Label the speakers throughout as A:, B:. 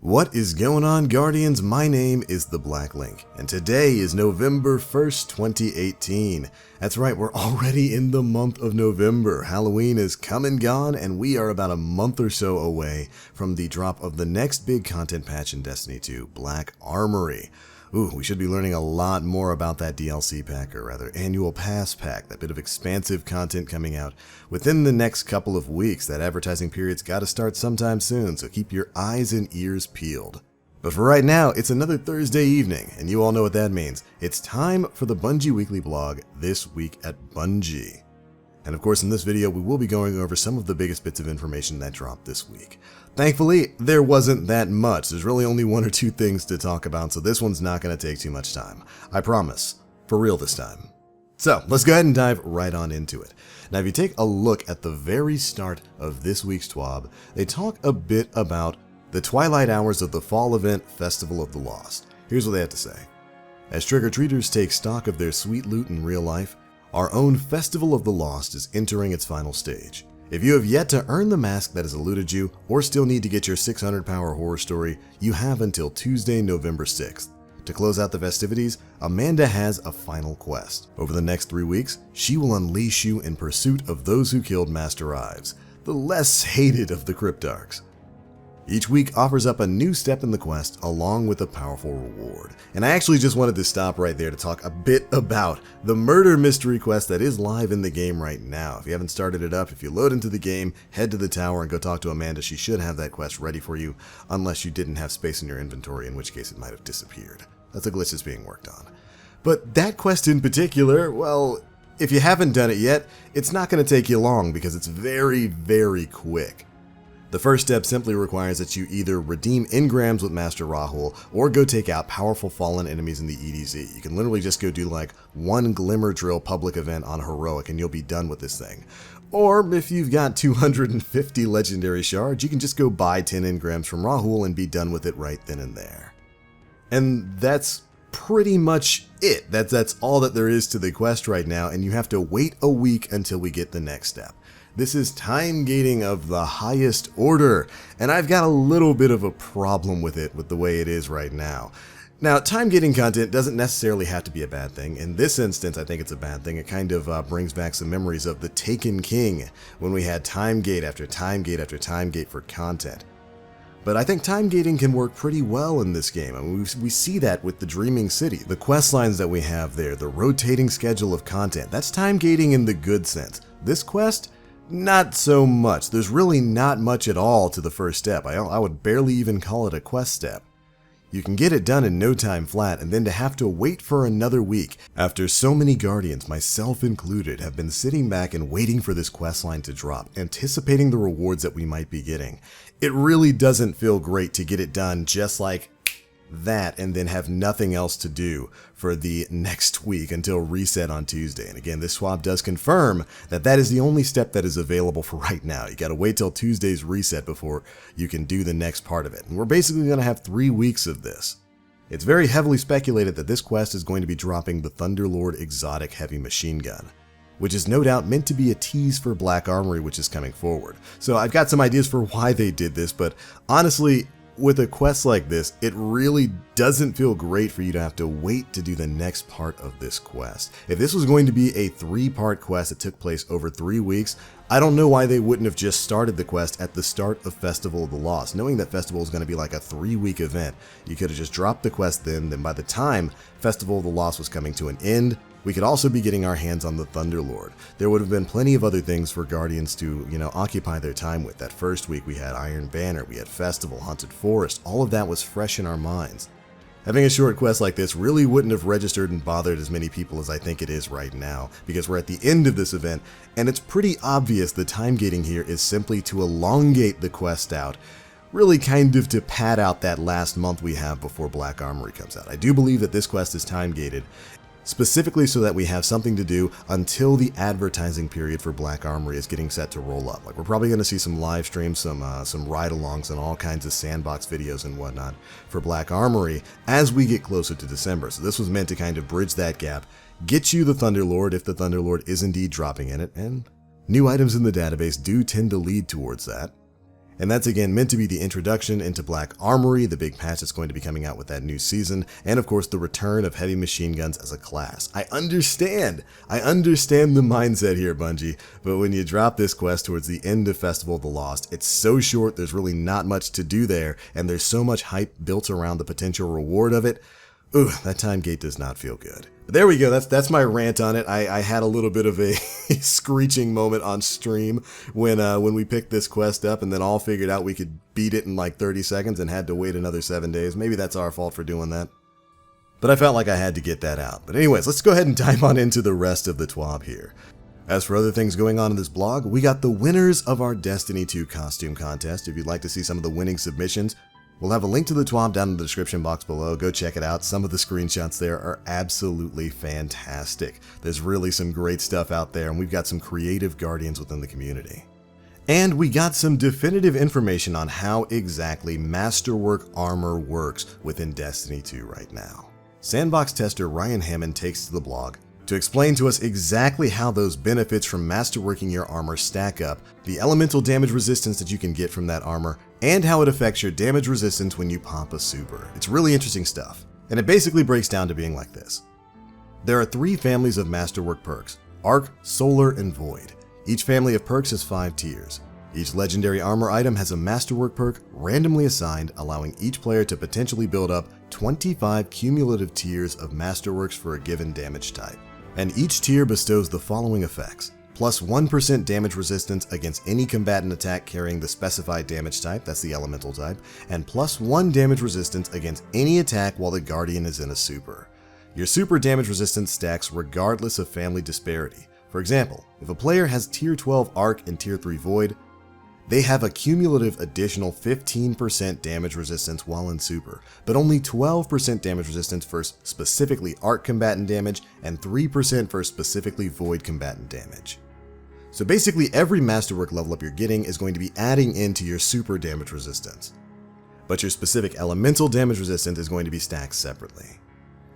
A: What is going on, Guardians? My name is the Black Link, and today is November 1st, 2018. That's right, we're already in the month of November. Halloween is come and gone, and we are about a month or so away from the drop of the next big content patch in Destiny 2, Black Armory. Ooh, we should be learning a lot more about that DLC pack, or rather annual pass pack, that bit of expansive content coming out within the next couple of weeks. That advertising period's got to start sometime soon, so keep your eyes and ears peeled. But for right now, it's another Thursday evening, and you all know what that means. It's time for the Bungie Weekly Blog, This Week at Bungie. And of course, in this video, we will be going over some of the biggest bits of information that dropped this week. Thankfully, there wasn't that much. There's really only one or two things to talk about, so this one's not going to take too much time. I promise. For real this time. So, let's go ahead and dive right on into it. Now, if you take a look at the very start of this week's TWAB, they talk a bit about the twilight hours of the fall event Festival of the Lost. Here's what they have to say. As trick-or-treaters take stock of their sweet loot in real life, our own Festival of the Lost is entering its final stage. If you have yet to earn the mask that has eluded you, or still need to get your 600 power horror story, you have until Tuesday, November 6th. To close out the festivities, Amanda has a final quest. Over the next 3 weeks, she will unleash you in pursuit of those who killed Master Ives, the less hated of the Cryptarchs. Each week offers up a new step in the quest along with a powerful reward. And I actually just wanted to stop right there to talk a bit about the murder mystery quest that is live in the game right now. If you haven't started it up, if you load into the game, head to the tower and go talk to Amanda. She should have that quest ready for you, unless you didn't have space in your inventory, in which case it might have disappeared. That's a glitch that's being worked on. But that quest in particular, well, if you haven't done it yet, it's not going to take you long because it's very, very quick. The first step simply requires that you either redeem engrams with Master Rahul or go take out powerful fallen enemies in the EDZ. You can literally just go do like one Glimmer Drill public event on Heroic and you'll be done with this thing. Or if you've got 250 legendary shards, you can just go buy 10 engrams from Rahul and be done with it right then and there. And that's pretty much it. That's all that there is to the quest right now, and you have to wait a week until we get the next step. This is time gating of the highest order, and I've got a little bit of a problem with it with the way it is right now. Now, time gating content doesn't necessarily have to be a bad thing. In this instance, I think it's a bad thing. It kind of brings back some memories of the Taken King, when we had time gate after time gate after time gate for content. But I think time gating can work pretty well in this game. I mean, we see that with the Dreaming City, the quest lines that we have there, the rotating schedule of content. That's time gating in the good sense. This quest, not so much. There's really not much at all to the first step. I would barely even call it a quest step. You can get it done in no time flat, and then to have to wait for another week after so many Guardians, myself included, have been sitting back and waiting for this questline to drop, anticipating the rewards that we might be getting. It really doesn't feel great to get it done just like that and then have nothing else to do for the next week until reset on Tuesday. And again, this swap does confirm that that is the only step that is available for right now. You got to wait till Tuesday's reset before you can do the next part of it. And we're basically going to have 3 weeks of this. It's very heavily speculated that this quest is going to be dropping the Thunderlord exotic heavy machine gun, which is no doubt meant to be a tease for Black Armory, which is coming forward. So I've got some ideas for why they did this, but honestly, with a quest like this, it really doesn't feel great for you to have to wait to do the next part of this quest. If this was going to be a 3-part quest that took place over 3 weeks, I don't know why they wouldn't have just started the quest at the start of Festival of the Lost. Knowing that Festival is going to be like a 3-week event, you could have just dropped the quest then by the time Festival of the Lost was coming to an end, we could also be getting our hands on the Thunderlord. There would have been plenty of other things for Guardians to, occupy their time with. That first week we had Iron Banner, we had Festival, Haunted Forest, all of that was fresh in our minds. Having a short quest like this really wouldn't have registered and bothered as many people as I think it is right now, because we're at the end of this event, and it's pretty obvious the time gating here is simply to elongate the quest out, really kind of to pad out that last month we have before Black Armory comes out. I do believe that this quest is time gated, specifically so that we have something to do until the advertising period for Black Armory is getting set to roll up. Like, we're probably going to see some live streams, some ride-alongs, and all kinds of sandbox videos and whatnot for Black Armory as we get closer to December. So this was meant to kind of bridge that gap, get you the Thunderlord if the Thunderlord is indeed dropping in it, and new items in the database do tend to lead towards that. And that's again meant to be the introduction into Black Armory, the big patch that's going to be coming out with that new season, and of course the return of heavy machine guns as a class. I understand the mindset here, Bungie, but when you drop this quest towards the end of Festival of the Lost, it's so short, there's really not much to do there, and there's so much hype built around the potential reward of it. Ooh, that time gate does not feel good. But there we go, that's my rant on it. I had a little bit of a screeching moment on stream when we picked this quest up and then all figured out we could beat it in like 30 seconds and had to wait another 7 days. Maybe that's our fault for doing that. But I felt like I had to get that out. But anyways, let's go ahead and dive on into the rest of the TWAB here. As for other things going on in this blog, we got the winners of our Destiny 2 costume contest. If you'd like to see some of the winning submissions, we'll have a link to the TWAB down in the description box below. Go check it out. Some of the screenshots there are absolutely fantastic. There's really some great stuff out there, and we've got some creative guardians within the community. And we got some definitive information on how exactly masterwork armor works within Destiny 2 right now. Sandbox tester Ryan Hammond takes to the blog to explain to us exactly how those benefits from masterworking your armor stack up, the elemental damage resistance that you can get from that armor, and how it affects your damage resistance when you pop a super. It's really interesting stuff, and it basically breaks down to being like this. There are 3 families of masterwork perks: Arc, Solar, and Void. Each family of perks has 5 tiers. Each legendary armor item has a masterwork perk randomly assigned, allowing each player to potentially build up 25 cumulative tiers of masterworks for a given damage type. And each tier bestows the following effects: plus 1% damage resistance against any combatant attack carrying the specified damage type, that's the elemental type, and plus 1 damage resistance against any attack while the guardian is in a super. Your super damage resistance stacks regardless of family disparity. For example, if a player has tier 12 Arc and tier 3 Void, they have a cumulative additional 15% damage resistance while in super, but only 12% damage resistance for specifically Arc combatant damage and 3% for specifically Void combatant damage. So basically every masterwork level up you're getting is going to be adding into your super damage resistance, but your specific elemental damage resistance is going to be stacked separately.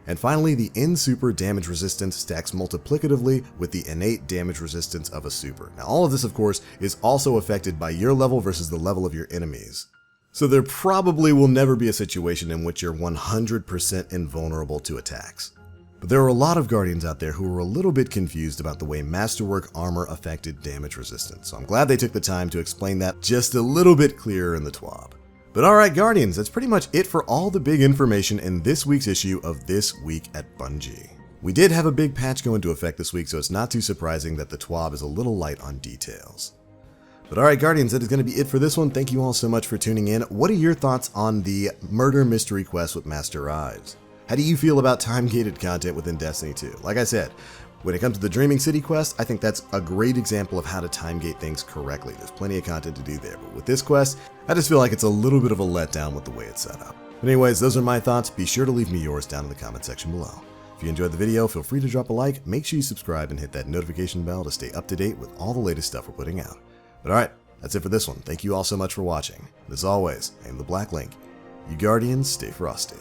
A: And finally, the in-super damage resistance stacks multiplicatively with the innate damage resistance of a super. Now all of this, of course, is also affected by your level versus the level of your enemies. So there probably will never be a situation in which you're 100% invulnerable to attacks. But there are a lot of Guardians out there who are a little bit confused about the way masterwork armor affected damage resistance, so I'm glad they took the time to explain that just a little bit clearer in the TWAB. But alright Guardians, that's pretty much it for all the big information in this week's issue of This Week at Bungie. We did have a big patch go into effect this week, so it's not too surprising that the TWAB is a little light on details. But alright Guardians, that is going to be it for this one. Thank you all so much for tuning in. What are your thoughts on the murder mystery quest with Master Ives? How do you feel about time-gated content within Destiny 2? Like I said, when it comes to the Dreaming City quest, I think that's a great example of how to time-gate things correctly. There's plenty of content to do there, but with this quest, I just feel like it's a little bit of a letdown with the way it's set up. But anyways, those are my thoughts. Be sure to leave me yours down in the comment section below. If you enjoyed the video, feel free to drop a like, make sure you subscribe and hit that notification bell to stay up to date with all the latest stuff we're putting out. But alright, that's it for this one. Thank you all so much for watching. And as always, I am the Black Link. You Guardians, stay frosty.